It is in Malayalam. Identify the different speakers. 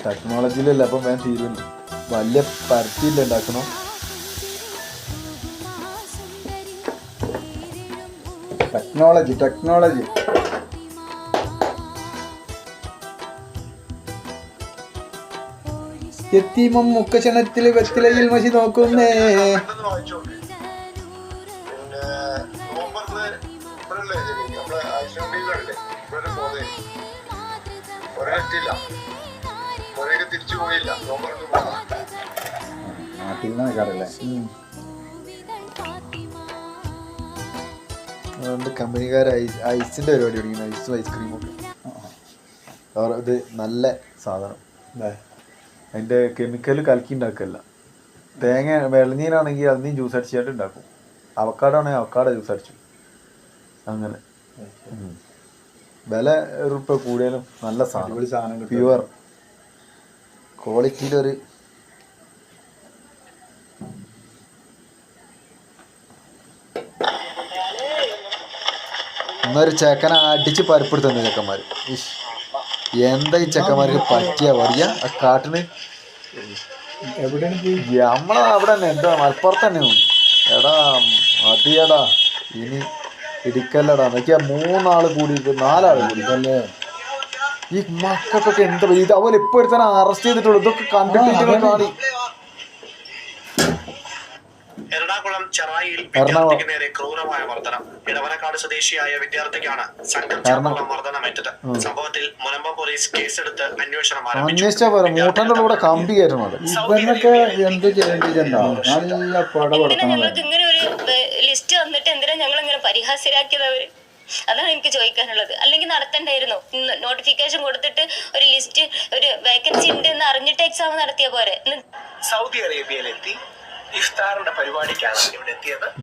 Speaker 1: ടെക്നോളജിയിലല്ല, അപ്പം വേഗം തീരുന്നു. വലിയ പരത്തിയില്ല ഉണ്ടാക്കണോ.
Speaker 2: ടെക്നോളജി എത്തിമം മുക്കക്ഷണത്തില് വെത്തിലയിൽ മഷി നോക്കുന്നേ.
Speaker 1: അതുകൊണ്ട് കമ്പനിക്കാർ ഐസിന്റെ പരിപാടി പഠിക്കുന്നത്, ഐസും ഐസ്ക്രീമും ഒക്കെ. ഇത് നല്ല സാധനം, അതിന്റെ കെമിക്കൽ കലക്കി ഉണ്ടാക്കല്ല. തേങ്ങ വെള്ളനീരാണെങ്കിൽ അതിനും ജ്യൂസ് അടിച്ചായിട്ട് ഉണ്ടാക്കും. അവക്കാടോ ആണെങ്കിൽ അവക്കാട ജ്യൂസ് അടിച്ചു. അങ്ങനെ വില റുപ്യ കൂടിയാലും നല്ല സാധനം, പ്യുവർ ക്വാളിറ്റിയിലൊരു. ഇന്നൊരു ചെക്കനെ അടിച്ച് പരിപ്പെടുത്തുന്നു ചെക്കന്മാർ. എന്താ ഈ ചെക്കന്മാർക്ക് പറ്റിയ പറയാ ആ കാട്ടിന്. നമ്മളെ അവിടെ തന്നെ എന്താ മലപ്പുറത്ത് തന്നെ എടാ മതിയടാ, ഇനി ഇടിക്കല്ലടാ നോക്കിയാ 3 ആള് കൂടി 4 ആള് കൂടി. ഈ മക്കൾക്കൊക്കെ എന്താ ഇത് അവൻ ഇപ്പൊ ഒരുത്തന്നെ അറസ്റ്റ് ചെയ്തിട്ടുള്ളൂ. ഇതൊക്കെ കണ്ടിട്ട് കാണി.
Speaker 3: എറണാകുളം ചെറായിയിൽ വിദ്യാർത്ഥിക്ക് നേരെ ക്രൂരമായ മർദ്ദനം. ഇടവനക്കാട് സ്വദേശിയായ വിദ്യാർത്ഥിക്കാണ് സംഘർഷം മർദ്ദനമേറ്റത്. സംഭവത്തിൽ മുനമ്പം പോലീസ് കേസെടുത്ത് അന്വേഷണം ആരംഭിച്ചു.
Speaker 1: കമ്പി കയറ്റണത്
Speaker 2: ഇവനൊക്കെ എന്ത് ചെയ്യേണ്ടിട്ടുണ്ടോ? നല്ല
Speaker 4: ഞങ്ങൾക്ക് ഇങ്ങനെ ഒരു ലിസ്റ്റ് വന്നിട്ട് എന്തിനാ ഞങ്ങൾ ഇങ്ങനെ പരിഹാസ്യരാക്കിയത് അവര്? അതാണ് എനിക്ക് ചോദിക്കാനുള്ളത്. അല്ലെങ്കിൽ നടത്തണ്ടായിരുന്നു. നോട്ടിഫിക്കേഷൻ കൊടുത്തിട്ട് ഒരു ലിസ്റ്റ്, ഒരു വേക്കൻസി ഉണ്ട് എന്ന് അറിഞ്ഞിട്ട് എക്സാം നടത്തിയ പോരെ.
Speaker 3: സൗദി അറേബ്യയിലെത്തി ഇഫ്താറിന്റെ പരിപാടിക്കാണ് ഇവിടെ എത്തിയത്.